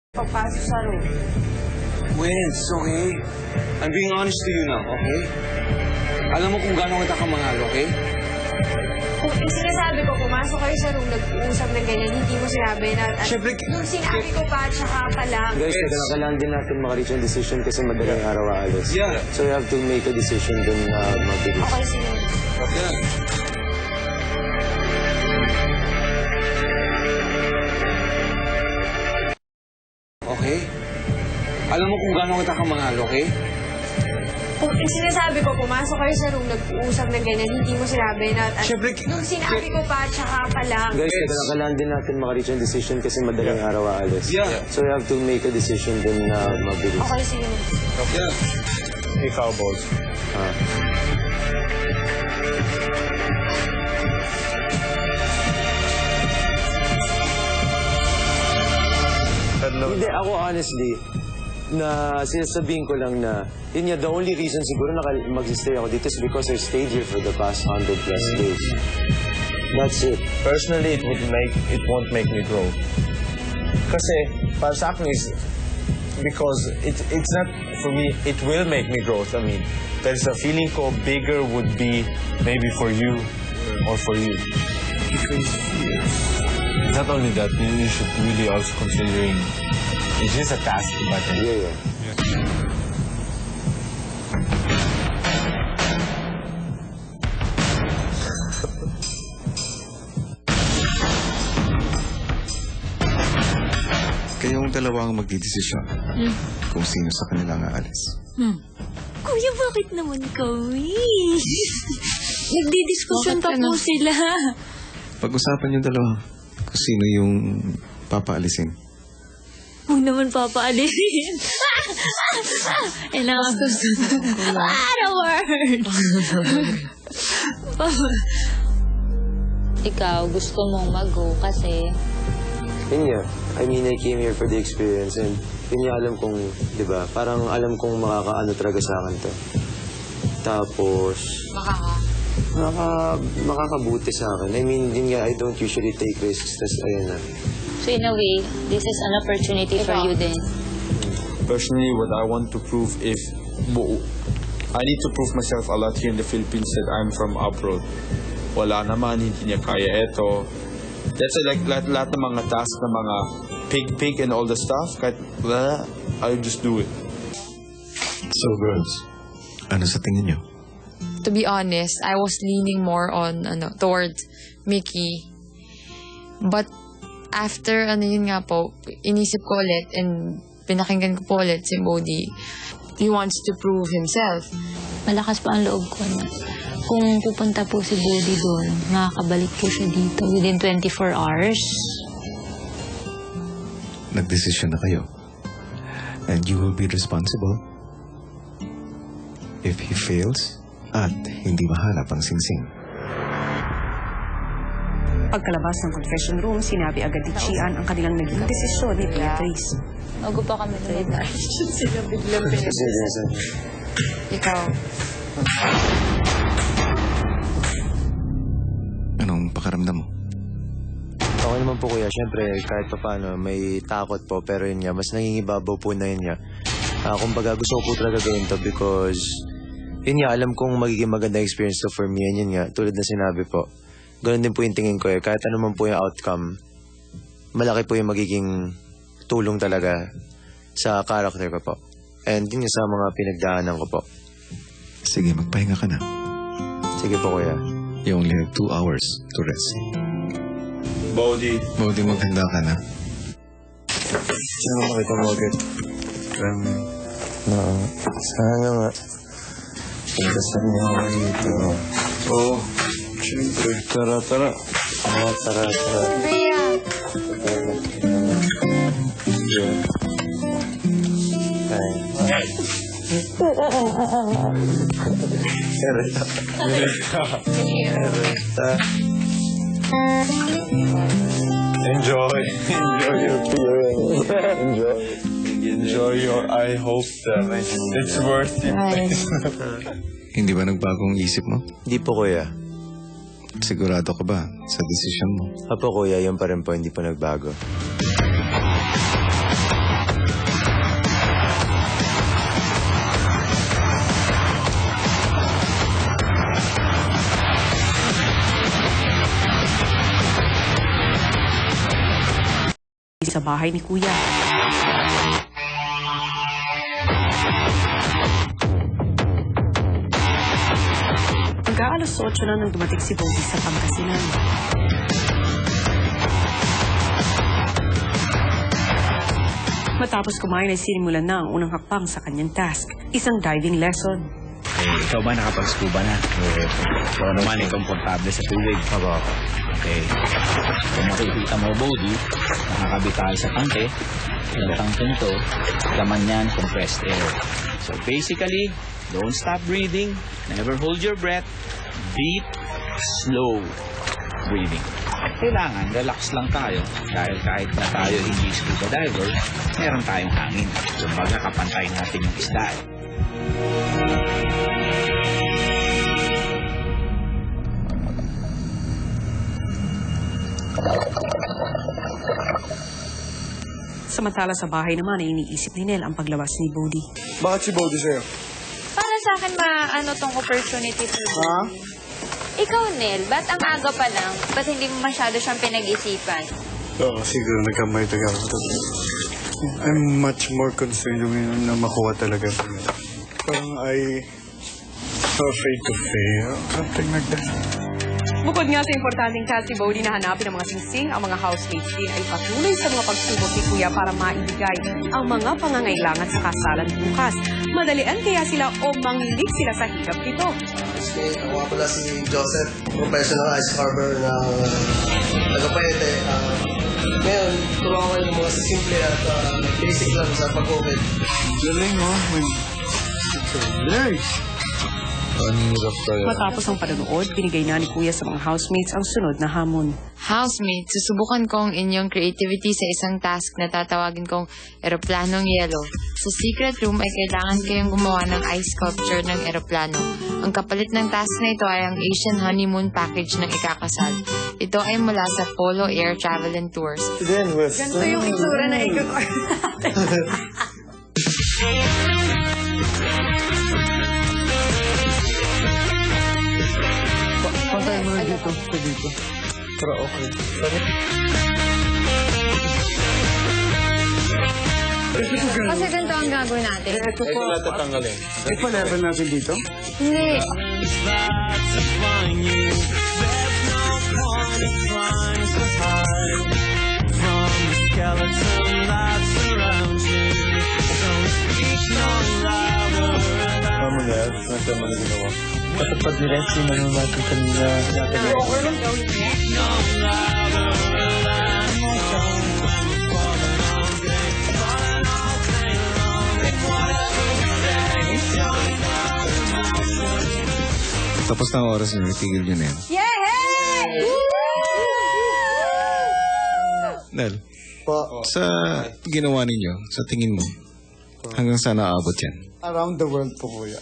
Pagpasok sa room. Wins, okay? I'm being honest to you now, okay? Alam mo kung gaano kita kamahal, okay? Kung sinasabi ko, pumasok kayo sa room, nag-uusap na ganyan, hindi mo sinabi na... Siyempre... Nung sinabi ko pa, tsaka pa lang. Guys, kailangan din natin makareach yung decision kasi madaling araw aalis. Yeah. So you have to make a decision dun mabilis. Okay, sige. Yeah. Okay? Alam mo kung gaano kita kamahal, okay? Kung sinasabi ko, pumasok kayo sa room, nag-uusap na ganyan, hindi mo sinabi na... Siyempre... Nung sinabi ko pa, tsaka pa lang. Guys, kailangan din natin makareach yung decision kasi madaling araw aalis. Yeah. So you have to make a decision dun mabilis. Okay, sige. Yeah. Ikaw, boss. Hindi, ako honestly, na sinasabihin ko lang na, yun nga, the only reason siguro na mag-stay ako dito is because I stayed here for the past 100+ days. That's it. Personally, it won't make me grow. Kasi, para sa akin is, because it's not, for me, it will make me grow. I mean, there's a feeling ko bigger would be maybe for you or for you. Not only that, you should really also considering, it's just a task, but Yeah. Kayong dalawang magdidesisyon kung sino sa kanila ang aalis. Kuya, bakit naman kami? Nagdidiskusyon pa po sila. Pag-usapan yung dalawa kung sino yung papaalisin. Huwag naman papaalisin. Enough. What a word! Ikaw, gusto mong mag-go kasi... Yun nga, I mean, I came here for the experience and yun nga alam kong, di ba, parang alam kong makakaano talaga sa akin to. Tapos... Makakabuti sa akin. I mean, yun nga, I don't usually take risks, tas ayun na. So in a way, this is an opportunity for you din. personally, what I want to prove if I need to prove myself a lot here in the Philippines that I'm from abroad. Wala naman, hindi niya kaya ito. That's like lahat ng mga task ng mga pig and all the stuff. Kahit I'll just do it. So girls, ano sa tingin niyo? To be honest, I was leaning more on towards Mickey. But after yun nga po, inisip ko ulit and pinakinggan ko po ulit si Bodhi. He wants to prove himself. Malakas pa ang loob ko na kung pupunta po si Bodhi doon, makakabalik po siya dito within 24 hours. Nagdesisyon na kayo. And you will be responsible if he fails at hindi mahanap ang singsing. Pagkalabas ng confession room, sinabi agad ni Chian ang kanilang naging desisyon ni Beatrice. Bago pa kami na Sila biglang pinag-isip. Ikaw, Anong pakaramdam mo? Okay naman po kuya, syempre kahit pa paano may takot po pero yun nga, mas nangingibabaw po na yun nga. Kumbaga gusto ko po talaga gawin to because yun nga, alam kong magiging maganda experience to for me and yun nga, tulad na sinabi po. Ganun din po yung tingin ko kahit ano man po yung outcome, malaki po yung magiging tulong talaga sa character ko po. And yun nga sa mga pinagdaanan ko po. Sige, magpahinga ka na. Sige po kuya. You only have 2 hours to rest. Bodhi. Bodhi, maghanda ka na. Sana makita mo agad. Sana nga. Pagdasal niya ako dito. Oh, siyempre. Tara. Tara. Bea! Enjoy your feeling. Enjoy your. I hope that it's worth it. Hindi ba nagbagong isip mo? Hindi po kuya. Sigurado ka ba sa desisyon mo? Apo kuya, yun pa rin po, hindi po nagbago. sa bahay ni Kuya. Mag-aalas 8 na nang dumating si Bodhi sa Pangasinan. Matapos kumain ay sinimulan na ang unang hakbang sa kanyang task, isang diving lesson. Ikaw ba nakapag-scuba na? Oo naman, komportable sa tubig. Okay. Kung makikita mo, Bodhi, nakakabit tayo sa tangke. Yung tangke nito, laman yan, compressed air. So basically, don't stop breathing, never hold your breath, deep, slow breathing. Kailangan, relax lang tayo dahil kahit na tayo hindi scuba diver, meron tayong hangin. So baga kapantayin natin yung isda. Samantala sa bahay naman ay iniisip ni Nel ang paglawas ni Bodhi. Bakit si Bodhi sa'yo? Para sa akin, maano tong opportunity for Bodhi. Ikaw, Nel, ba't ang aga pa lang? Ba't hindi mo masyado siyang pinag-isipan? Oo, siguro nagkamay talaga ako. I'm much more concerned yung na makuha talaga. Parang so afraid to fail. Something like that. Bukod nga sa importanteng task ni Bodhi na hanapin ang mga singsing, ang mga housemates din ay patuloy sa mga pagsubok ni Kuya para maibigay ang mga pangangailangan sa kasalan bukas. Madalian kaya sila o mangilig sila sa hirap nito. Ako nga pala si Joseph, professional ice carver na nagapayete. Ngayon, tulungan ko yung mga simple at basic lang sa pag-COVID. Galing, oh. Galing! Matapos ang panonood, binigay na ni Kuya sa mga housemates ang sunod na hamon. Housemate, susubukan ko ang inyong creativity sa isang task na tatawagin kong Eroplanong Yelo. Sa secret room ay kailangan kayong gumawa ng ice sculpture ng eroplano. Ang kapalit ng task na ito ay ang Asian Honeymoon Package ng ikakasal. Ito ay mula sa Polo Air Travel and Tours. Ganito yung itsura na ikaw. Pantay mo na dito. Dito. Para okay. Kasi ganito ang gagawin natin. Ito natatanggalin. Pa-level natin dito? Hindi. Tama na yan. Tama na ginawa. Patapad ni Renzi, naman natin kanina. Tapos na ang oras niyo, itigil niyo na yan. Nel, sa ginawa ninyo, sa tingin mo, hanggang saan naaabot yan? Around the world po, Kuya.